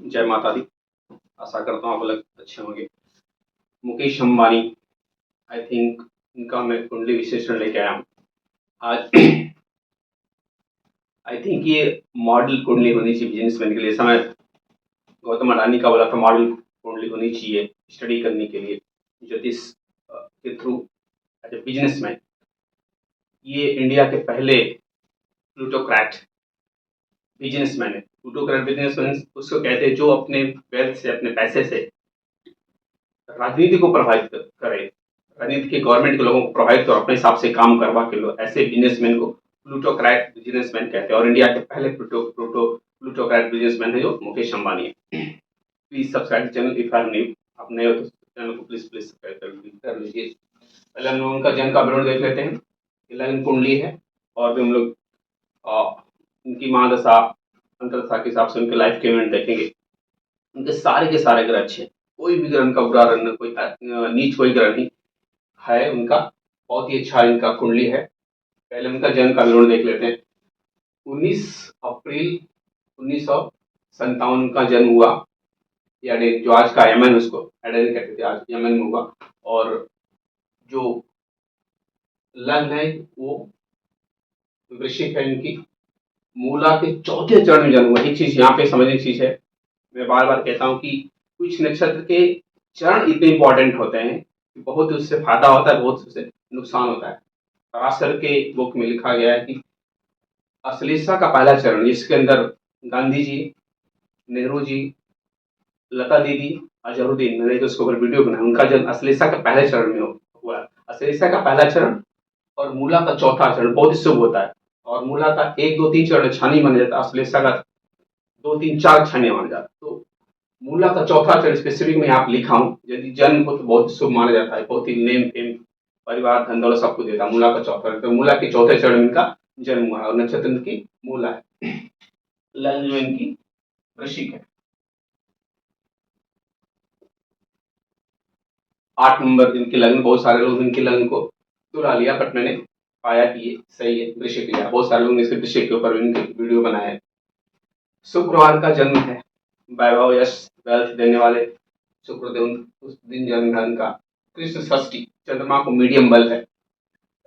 जय माता दी। आशा करता हूँ आप लोग अच्छे होंगे। मुकेश अंबानी, आई थिंक इनका मैं कुंडली विश्लेषण लेके आया हूँ आज। आई थिंक ये मॉडल कुंडली होनी चाहिए बिजनेसमैन के लिए। समय गौतम अडानी का बोला था मॉडल कुंडली होनी चाहिए स्टडी करने के लिए ज्योतिष के थ्रू एज ए बिजनेसमैन। ये इंडिया के पहले प्लूटोक्रेट बिजनेसमैन है। प्लूटोक्रेट बिजनेसमैन उसको कहते हैं जो अपने वेल्थ से, अपने पैसे से राजनीति को प्रभावित करे, राजनीति के गवर्नमेंट के लोगों को प्रभावित कर अपने हिसाब से काम करवा के लो, ऐसे बिजनेसमैन को प्लूटोक्रेट बिजनेसमैन कहते हैं। और इंडिया के पहले प्लूटोक्रेट बिजनेसमैन है जो मुकेश अंबानी है। Please subscribe channel if are new. आप नए हो तो चैनल को प्लीज सब्सक्राइब कर लीजिए। पहले हम लोग उनका जन्म का विवरण देख लेते हैं। लग्न कुंडली है और भी हम लोग उनकी महादशा अंतरदशा के हिसाब से उनके लाइफ के इवेंट देखेंगे। उनके सारे के सारे ग्रह अच्छे हैं, कोई भी ग्रह उनका बुरा रन, कोई नीच कोई ग्रह नहीं है उनका। बहुत ही अच्छा इनका कुंडली है। पहले उनका जन्म का विवरण देख लेते हैं। 19 अप्रैल 1957 का जन्म हुआ, यानी जो आज का यमन, उसको एडन कहते थे, आज यमन में हुआ। और जो लग्न है वो वृश्चिक है इनकी। मूला के चौथे चरण में जन्म हुआ। एक चीज यहाँ पे समझने की चीज है, मैं बार बार कहता हूँ कि कुछ नक्षत्र के चरण इतने इंपॉर्टेंट होते हैं कि बहुत उससे फायदा होता है, बहुत उससे नुकसान होता है। पराशर के बुक में लिखा गया है कि अश्लेषा का पहला चरण, जिसके अंदर गांधी जी, नेहरू जी, लता दीदी, अजहरुद्दीन, मैंने उसके ऊपर वीडियो बनाया, उनका जन्म अश्लेषा का पहले चरण में हुआ। अश्लेषा का पहला चरण और मूला का चौथा चरण बहुत ही शुभ होता है। और मूला का 1, 2, 3 चरण अच्छा नहीं माना जाता, अश्लेषा का 2, 3, 4 अच्छा नहीं माना जाता। तो मूला का चौथा चरण स्पेसिफिक में आप लिखा हूँ, यदि जन्म हो तो बहुत शुभ माना जाता है, बहुत ही नेम फेम, परिवार, धन दौलत सबको देता है। मूला का चौथा, तो मूला के चौथे चरण में इनका जन्म हुआ और नक्षत्र की मूला है। लग्न जो इनकी वृश्चिक है। 8 नंबर इनके लग्न। बहुत सारे लोग इनके लग्न को तुला लिया, बट मैंने पाया कि ये सही है, वृश्चिक लिया। बहुत सारे लोग ने इसके वृश्चिक के ऊपर इनके वीडियो बनाए हैं। शुक्रवार का जन्म है, वैभव, यश, वेल्थ देने वाले शुक्रदेव उस दिन जन्म है इनका। कृष्ण षष्ठी, चंद्रमा को मीडियम बल है।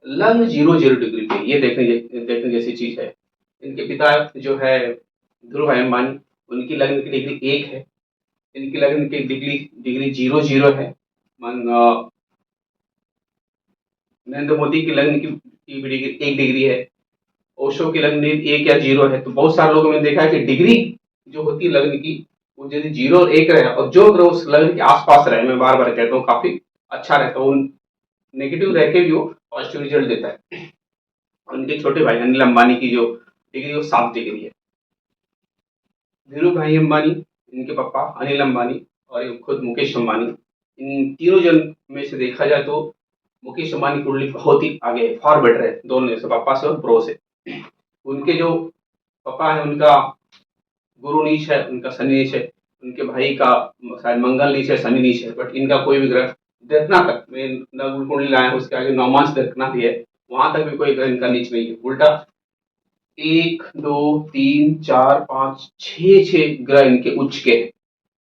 लग्न 0 डिग्री पे, ये देखने जैसी चीज है। इनके पिता जो है ध्रुव भाई अंबानी, उनकी लग्न की डिग्री 1 है। इनकी लग्न की डिग्री 0 है। नरेंद्र मोदी की लग्न की डिग्री 1 डिग्री है। ओशो की लग्न 1 या 0 है। तो बहुत सारे लोगों ने देखा है कि डिग्री जो होती है लग्न की, वो यदि 0 और 1 रहे और जो ग्रह उस लग्न के आसपास रहे, मैं बार बार कहता हूँ काफी अच्छा रहता है। नेगेटिव रह के भी वो पॉजिटिव रिजल्ट देता है। उनके छोटे भाई अनिल अंबानी की जो डिग्री वो 7 डिग्री है। धीरू भाई अंबानी, इनके पापा अनिल अंबानी और ये खुद मुकेश अंबानी, इन तीनों जन में से देखा जाए तो मुकेश अंबानी कुंडली बहुत ही आगे है, फॉर बेटर है दोनों से, पापा से और प्रो से। उनके जो पापा है उनका गुरु नीच है, उनका शनि नीच है। उनके भाई का शायद मंगल नीच है, शनि नीच है। बट इनका कोई भी ग्रह दर्पणा तक में नवग्रह कुंडली लाया, उसके आगे नवमांश दर्पणा भी है, वहां तक भी कोई ग्रह इनका नीच नहीं है। उल्टा 1, 2, 3, 4, 5, 6 ग्रह इनके उच्च के हैं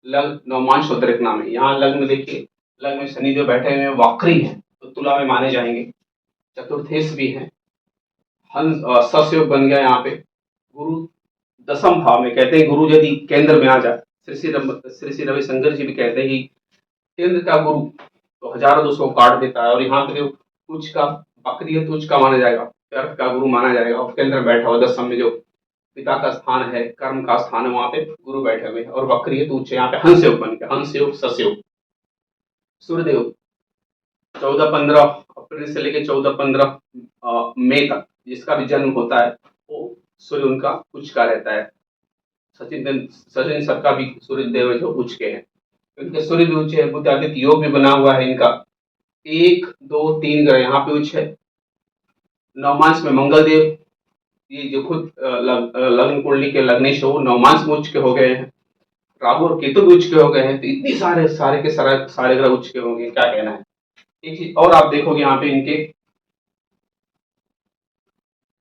लग्न नवमांश और दर्पणा में। यहाँ लग्न में देखिए, लग्न में शनि जो बैठे हुए हैं वक्री है, तो तुला में माने जाएंगे। चतुर्थेश भी है, हंस सस्य बन गया यहाँ पे। गुरु 10म भाव में, कहते हैं गुरु यदि केंद्र में आ जाए, श्री श्री रविशंकर जी भी कहते हैं कि केंद्र का गुरु तो हजारों दोषों को काट देता है। और यहाँ पे जो उच्च का बकरी है तो उच्च का माना जाएगा, अर्थ का गुरु माना जाएगा। और केंद्र बैठा हुआ 10म में जो पिता का स्थान है, कर्म का स्थान है, वहां पे गुरु बैठे हुए हैं। और बकरी है तो उच्च, यहाँ पे हंस योग बन गया, हंस योग, सस्य योग। सूर्यदेव 14-15 अप्रैल से लेकर 14-15 मई तक जिसका भी जन्म होता है वो सूर्य उनका उच्च का रहता है। सचिन सर का भी सूर्य देव जो उच्च के हैं, इनके सूर्य भी उच्च है। बुध आदित्य योग भी बना हुआ है इनका। 1, 2, 3 ग्रह यहाँ पे उच्च है। नवमांश में मंगल देव, ये जो खुद लग्न कुंडली के लग्नेश हो, नवमांश में उच्च के हो गए हैं। राहु और केतु भी उच्च के हो गए हैं। तो इतनी सारे ग्रह उच्च के होंगे, क्या कहना है। एक चीज और आप देखोगे यहाँ पे इनके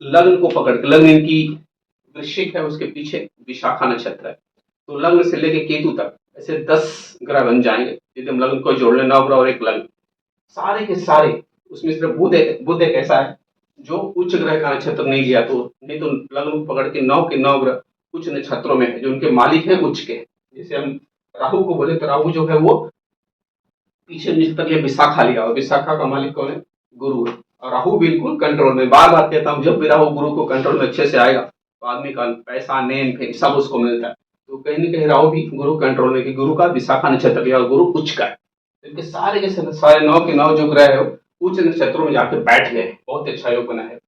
लग्न को पकड़ के, लग्न इनकी वृश्चिक है, उसके पीछे विशाखा नक्षत्र है। तो लग्न से लेके केतु तक ऐसे 10 ग्रह बन जाएंगे यदि हम लग्न को जोड़ लें, 9 ग्रह और एक लग्न, सारे के सारे। उसमें सिर्फ बुध एक ऐसा है जो उच्च ग्रह का नक्षत्र नहीं लिया, तो नहीं तो लग्न को पकड़ के 9 के 9 ग्रह उच्च नक्षत्रों में है जो उनके मालिक है उच्च के। जैसे हम राहु को बोले तो राहु जो है वो पीछे नक्षत्र लिया विशाखा लिया, और विशाखा का मालिक कौन है? गुरु है। और राहु बिल्कुल कंट्रोल में, बार बार कहता हूँ, जब भी राहु गुरु को कंट्रोल में अच्छे से आएगा तो आदमी का पैसा नेम फेम सब उसको मिलता है। तो कहीं ना कहीं राहु भी गुरु कंट्रोल में, कि गुरु का विशाखा नक्षत्र लिया और गुरु उच्च का है। इनके सारे के सारे 9 के 9 जो ग्रह है उच्च नक्षत्रों में जाके बैठ गए, बहुत अच्छा योग बना है।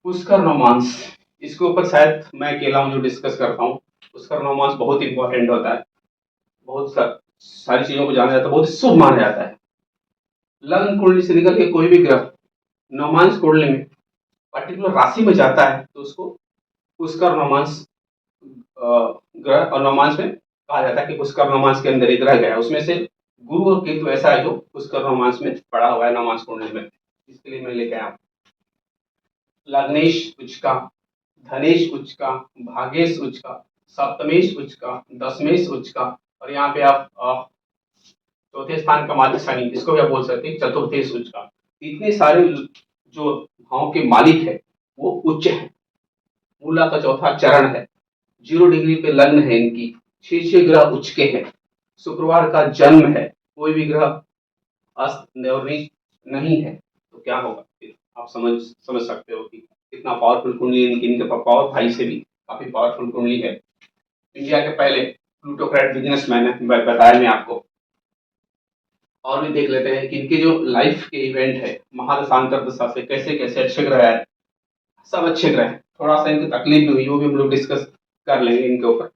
पुष्कर नवमांस, इसके ऊपर शायद मैं अकेला हूँ जो डिस्कस करता हूँ। पुष्कर नवमांस बहुत इंपॉर्टेंट होता है, बहुत सारी चीजों को जाना जाता है, बहुत शुभ माना जाता है। लग्न कुंडली से निकल के कोई भी ग्रह नवमांस कुंडली में पर्टिकुलर राशि में जाता है तो उसको पुष्कर नवमांस ग्रह और नवमांस में कहा जाता है कि पुष्कर नवमांस के अंदर एक ग्रह गया। उसमें से गुरु और केतु ऐसा है जो पुष्कर नवमांस में पड़ा हुआ है, नवमांस कुंडली में। इसके लिए मैं लेके आया लग्नेश उच्च का, धनेश उच्च का, भागेश उच्च का, सप्तमेश उच्च का, दशमेश उच्च का, और यहाँ पे आप चौथे स्थान का मालिक शनि, इसको क्या बोल सकते हैं, चतुर्थेश उच्च का। इतने सारे जो भाव के मालिक है वो उच्च है। मूला का चौथा चरण है, 0 डिग्री पे लग्न है इनकी, 6 ग्रह उच्च के हैं। शुक्रवार का जन्म है, कोई भी ग्रह अस्त नवनीत नहीं है, तो क्या होगा फिर आप समझ सकते हो कि कितना पावरफुल कुंडली इनकी। इनके पावर भाई से भी काफी पावरफुल कुंडली है। इंडिया के पहले प्लूटोक्रेट बिजनेसमैन है, बताया मैं आपको। और भी देख लेते हैं कि इनके जो लाइफ के इवेंट है महादशांतर दशा से कैसे कैसे अच्छे ग्रह है, सब अच्छे ग्रह है। थोड़ा सा इनकी तकलीफ भी हुई, वो भी हम लोग डिस्कस कर लेंगे इनके ऊपर।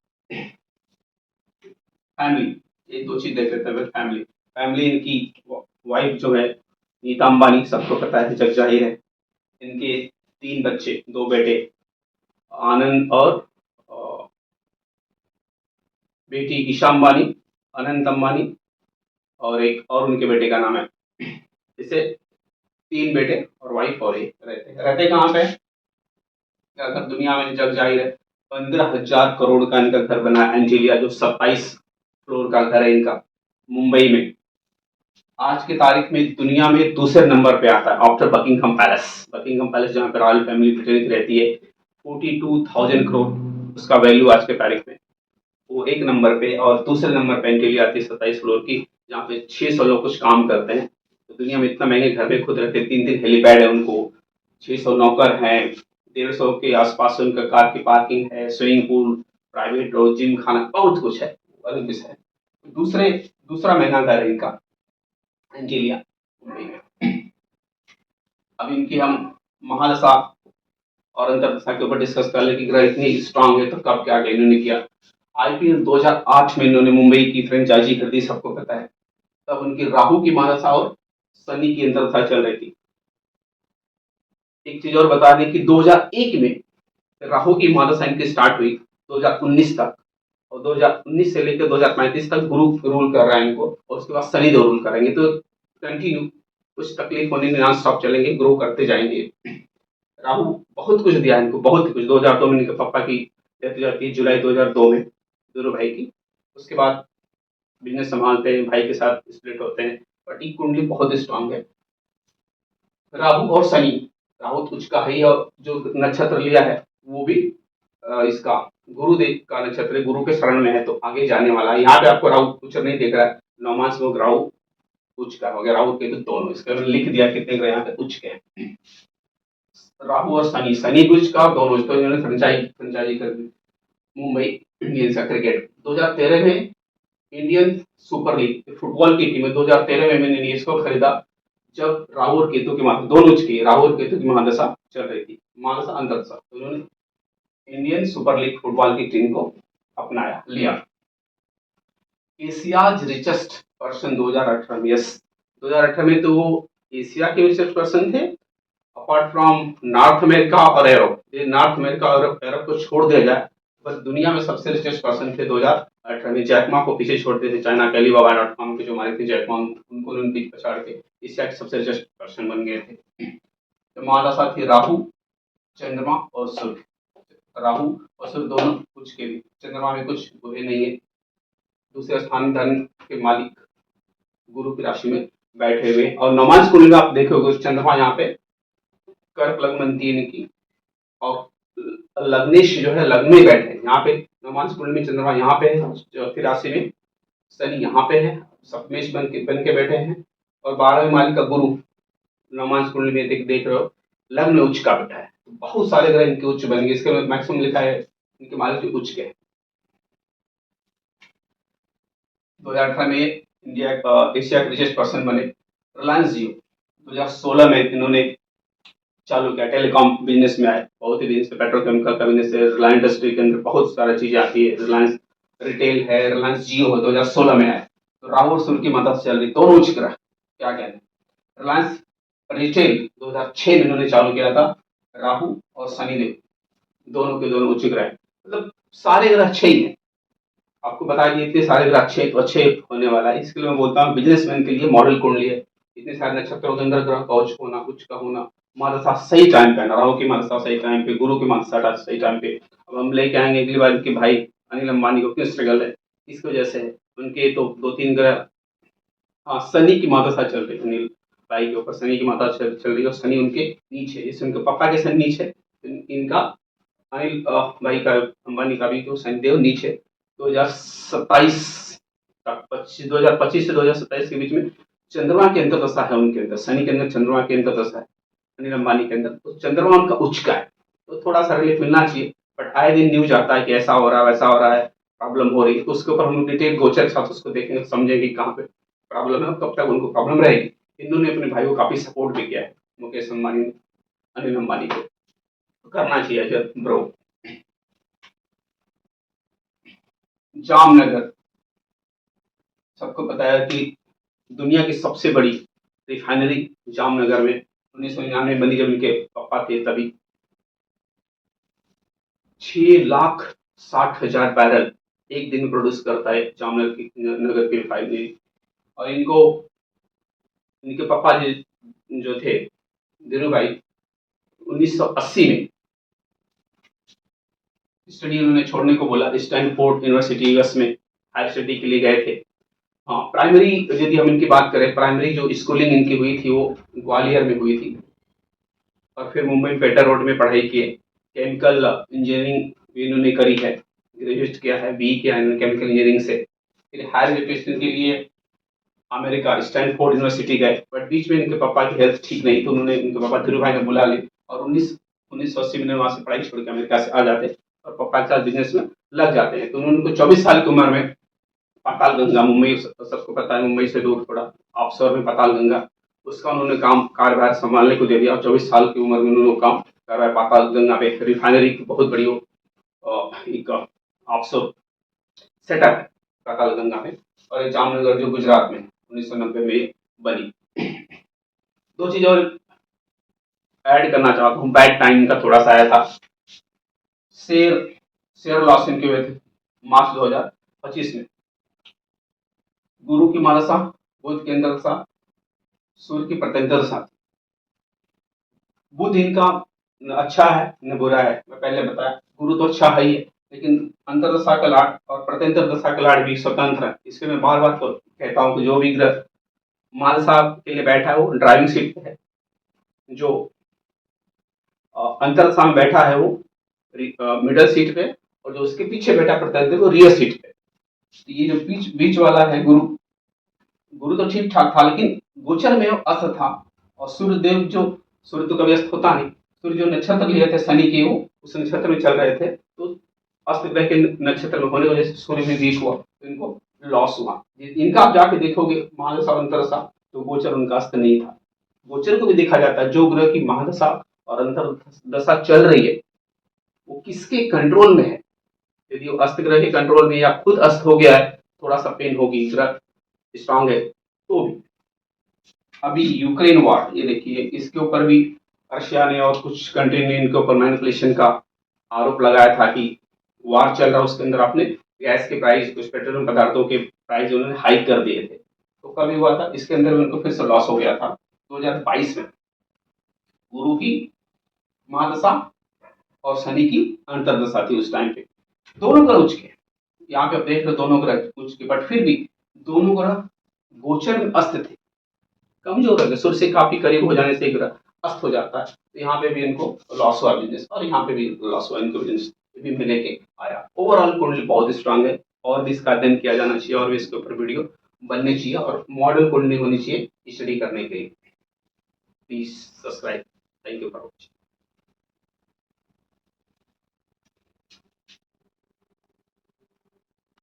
फैमिली, एक दो चीज देख लेते हैं। फैमिली, फैमिली इनकी वाइफ जो है नीता अंबानी, सबको पता है, जग जाहिर है। इनके 3 बच्चे, 2 बेटे, आनंद और बेटी ईशा अंबानी, अनंत अंबानी, और एक और उनके बेटे का नाम है। इसे 3 बेटे और वाइफ और एक रहते कहाँ पे? अगर दुनिया में जग जाहिर है, 15,000 करोड़ का इनका घर बना है एंटीलिया, जो 27 फ्लोर का घर है इनका, मुंबई में। आज की तारीख में दुनिया में दूसरे नंबर पे आता है after Buckingham palace. Buckingham palace जहाँ पे रॉयल फैमिली ब्रिटेन रहती है, 42,000 करोड़ उसका वैल्यू आज के तारीख में, वो एक नंबर पे। और दूसरे नंबर पे एंटीलिया आती है 27 फ्लोर की, जहाँ पे 600 लोग कुछ काम करते हैं। तो दुनिया में इतना महंगे घर में खुद रहते, 3 हेलीपैड है उनको, 600 नौकर हैं, 150 के आसपास उनका कार की पार्किंग है, swimming pool, private road, gym, खाना, बहुत कुछ है, अलग विषय है। दूसरा महंगा घर है इनका एंटीलिया मुंबई में। अब इनकी हम महादशा और अंतरदशा के ऊपर डिस्कस कर ले कि ग्रह इतनी स्ट्रांग है तो कब क्या इन्होंने किया। आईपीएल 2008 में इन्होंने मुंबई की फ्रेंचाइजी खरीदी, सबको पता है। तब उनकी राहु की महादशा और शनि की अंतरदशा चल रही थी। एक चीज और बता दें कि 2001 में राहु की महादशा इनकी स्टार्ट हुई 2019 तक, और 2019 से लेकर 2035 तक गुरु रूल कर रहा है इनको, और उसके बाद शनि दो रूल करेंगे। तो कंटिन्यू कुछ तकलीफ होने में नॉन स्टॉप चलेंगे, ग्रो करते जाएंगे। राहु बहुत कुछ दिया इनको, बहुत कुछ। 2002 में इनके पापा की डेथ हो जाती है, जुलाई 2002 में, दोनों भाई की। उसके बाद बिजनेस संभालते हैं, भाई के साथ स्प्लिट होते हैं, बट ये कुंडली बहुत स्ट्रांग है। राहु और शनि, राहु कुछ का है, और जो नक्षत्र लिया है वो भी इसका गुरुदेव का नक्षत्र है, गुरु के शरण में है, तो आगे जाने वाला है। यहाँ पे आपको राहु कुछ नहीं दिख रहा है, नवमांश में राहु उच्च का हो गया, राहु के तो दोनों, इसका मैंने लिख दिया कितने ग्रह यहाँ पे उच्च के हैं। राहु और शनि, शनि उच्च का, दोनों, तो इन्होंने फ्रेंचाइजी कर दी मुंबई इंडियंस का क्रिकेट। 2013 में इंडियन सुपर लीग फुटबॉल की टीम है, 2013 में मैंने इसको खरीदा जब राहु और केतु की महादशा, दोनों की राहु और केतु की महादशा चल रही थी, महादशा अंतरदशा, तो उन्होंने इंडियन सुपर लीग फुटबॉल की टीम को अपनाया लिया। एशियाज रिचेस्ट पर्सन 2018 में, यस 2018 में तो वो एशिया के रिचेस्ट पर्सन थे, अपार्ट फ्रॉम नॉर्थ अमेरिका और यूरोप। ये नॉर्थ अमेरिका और यूरोप को छोड़ दिया जाए, बस दुनिया में सबसे रिचेस्ट पर्सन थे 2018 में। जैकमा को पीछे छोड़ते थे, चाइना के Alibaba.com के जो मालिक थे जैकमा, उनको उनकी पछाड़ के एशिया के सबसे रिचेस्ट पर्सन बन गए थे। तो महादशा थी राहु, चंद्रमा और सूर्य। राहु और सूर्य दोनों कुछ के भी चंद्रमा में कुछ बुरे नहीं है। दूसरे स्थान धन के मालिक गुरु की राशि में बैठे हुए, और नवमांश कुंडली में आप देखोगे चंद्रमा यहाँ पे कर्क लग्न बनती है इनकी, और लग्नेश जो है लग्न में बैठे हैं यहाँ पे। नवमांश कुंडली में चंद्रमा यहाँ पे है, चौथी राशि में शनि यहाँ पे है, सप्तमेश बन के बैठे हैं, और 12वें मालिक का गुरु नवमांश कुंडली में देख रहे हो लग्न में उच्च का बैठा है। तो बहुत सारे ग्रह इनके उच्च बन गए, इसके में मैक्सिमम लिखा है इनके मालिक जो उच्च के हैं। 2018 में इंडिया का एशिया के रिचेस्ट पर्सन बने। रिलायंस जियो 2016 में इन्होंने चालू किया, टेलीकॉम बिजनेस में आए, बहुत ही बिजनेस, पेट्रोकेमिकल का बिजनेस है, रिलायंस इंडस्ट्री के अंदर बहुत सारी चीजें आती है, रिलायंस रिटेल है, रिलायंस जियो है, 2016 में आए। तो राहु और सूर्य की मदद से चल रही दोनों उच्च ग्रह, क्या कहते हैं। रिलायंस रिटेल 2006 में इन्होंने चालू किया था, राहु और शनिदेव दोनों के दोनों उच्च ग्रह, मतलब सारे ग्रह अच्छे ही हैं। आपको बता दिए इतने सारे ग्रह अच्छे, तो अच्छे होने वाला है, इसके लिए मैं बोलता हूँ बिजनेसमैन के लिए मॉडल कुंडली है। इतने सारे नक्षत्रों के अंदर ग्रह का उच्च होना, उच्च का होना, मादशा सही टाइम पे, राहु की मादशा सही टाइम पे, गुरु की मादशा सही टाइम पे। अब हम लेके आएंगे अगली बार के भाई अनिल अंबानी को क्यों स्ट्रगल है, इसकी वजह से है, उनके तो 2-3 ग्रह, हाँ शनि की मादशा चल रही है अनिल भाई के ऊपर, शनि की माता चल रही है, और शनि उनके नीचे, जैसे उनके पापा के शनि नीचे, इनका अनिल भाई का, अंबानी का भी तो शनिदेव नीचे। 2027 तक 2025 से 2027 के बीच में चंद्रमा के अंतर दशा है उनके अंदर, शनि के अंदर चंद्रमा के अंतर दशा है अनिल अंबानी के अंदर, तो चंद्रमा उनका उच्च का है, तो थोड़ा सा रिलीफ मिलना चाहिए। बट आए दिन न्यूज आता है कि ऐसा हो रहा है वैसा हो रहा है, प्रॉब्लम हो रही है, तो उसके ऊपर हम लोग डिटेल गोचर के साथ उसको देखेंगे, समझेंगे कहाँ पे प्रॉब्लम है, कब तक उनको प्रॉब्लम रहेगी। इन्होंने अपने भाई को काफी सपोर्ट भी किया है, मुकेश अंबानी ने अनिल अंबानी को, तो करना चाहिए ब्रो। जामनगर, सबको पता है कि दुनिया की सबसे बड़ी रिफाइनरी जामनगर में 1999 में बनी, जब उनके पापा थे तभी। 6,60,000 बैरल एक दिन में प्रोड्यूस करता है जामनगर की रिफाइनरी। और इनको, इनके पापा जो थे धीरू भाई, 1980 में स्टडी उन्होंने छोड़ने को बोला, स्टैनफोर्ड यूनिवर्सिटी यूएस में हायर स्टडी के लिए गए थे। हाँ, प्राइमरी यदि हम इनकी बात करें, प्राइमरी जो स्कूलिंग इनकी हुई थी वो ग्वालियर में हुई थी, और फिर मुंबई पेटर रोड में पढ़ाई की, केमिकल इंजीनियरिंग इन्होंने करी है, ग्रेजुएट किया है, बी किया है इन्होंने केमिकल इंजीनियरिंग से। फिर हायर एजुकेशन के लिए अमेरिका स्टैनफोर्ड यूनिवर्सिटी गए, बट बीच में इनके पापा की हेल्थ ठीक नहीं, तो उन्होंने, इनके पापा धीरू भाई ने बुला ले, और 1980 में वहां से पढ़ाई छोड़ के अमेरिका से आ जाते और पापा के साथ बिजनेस में लग जाते हैं। तो उन्होंने 24 साल की उम्र में पाताल गंगा, मुंबई सबको पता है, मुंबई से दूर थोड़ा ऑफशोर में पाताल गंगा, उसका उन्होंने काम कार्यभार संभालने को दे दिया, और 24 साल की उम्र में उन्होंने काम कार्यभार पाताल गंगा पे रिफाइनरी की बहुत बड़ी एक ऑफशोर सेटअप है पाताल गंगा में, और ये जामनगर जो गुजरात में 1990 में बनी। दो चीज और ऐड करना चाहता हूँ, बैड टाइम का थोड़ा सा आया था, शेयर शेयर लॉस इनके हुए थे मार्च 2025 में। गुरु की मानसा, बुध की अंतर दशा, सूर्य की प्रत्यंतर दशा। बुध इनका न अच्छा है न बुरा है, मैं पहले बताया, गुरु तो अच्छा है ही है, लेकिन अंतर दशा का लाड और प्रत्यंतर दशा का लाड भी स्वतंत्र है। इसके मैं बार बार तो कहता हूँ कि जो भी ग्रह मानसा के लिए बैठा है वो ड्राइविंग सीट पे है, जो अंतर दशा में बैठा है वो मिडल सीट पे, और जो उसके पीछे बैठा प्रत्यंतर वो रियर सीट पे। तो ये जो बीच बीच वाला है गुरु, गुरु तो ठीक ठाक था, लेकिन गोचर में अस्त था, और सूर्यदेव जो, सूर्य तो कभी अस्त होता नहीं, सूर्य जो नक्षत्र लिए थे शनि के, वो उस नक्षत्र में चल रहे थे, तो अस्त ग्रह के नक्षत्र में होने की वजह से सूर्य में वीक हुआ, तो इनको लॉस हुआ। इनका आप जाके देखोगे महादशा अंतरदशा, तो गोचर उनका अस्त नहीं था। गोचर को भी देखा जाता है, जो ग्रह की महादशा और अंतरदशा चल रही है वो किसके कंट्रोल में है। यदि वो अस्त ग्रह के कंट्रोल में या खुद अस्त हो गया है, थोड़ा सा पेन होगी, ग्रह स्ट्रांग है तो भी। अभी यूक्रेन वॉर, ये देखिए, इसके ऊपर भी रशिया ने और कुछ कंट्री ने इनके ऊपर मैनिपुलेशन का आरोप लगाया था कि वार चल रहा है, उसके अंदर आपने गैस के प्राइस, कुछ पेट्रोलियम पदार्थों के प्राइस उन्होंने हाइक कर दिए थे। तो कभी हुआ था, इसके अंदर उनको फिर से लॉस हो गया था 2022 में। गुरु की महादशा और शनि की अंतरदशा थी उस टाइम पे, दोनों ग्रह उच्च के, यहाँ पे आप देख रहे हो दोनों ग्रह उच्च के, बट फिर भी दोनों ग्रह गोचर में अस्त थे, कमजोर हो गए, सूर्य से काफी करीब हो जाने से ग्रह अस्त हो जाता है। तो यहाँ पे भी इनको लॉस हुआ बिजनेस, और यहाँ पे भी लॉस हुआ इनको बिजनेस, भी मिले के आया। ओवरऑल कुंडली बहुत स्ट्रांग है, और भी इसका अध्ययन किया जाना चाहिए, और भी इसके ऊपर वीडियो बननी चाहिए, और मॉडल कुंडली होनी चाहिए स्टडी करने के लिए। Please subscribe. Thank you for watching.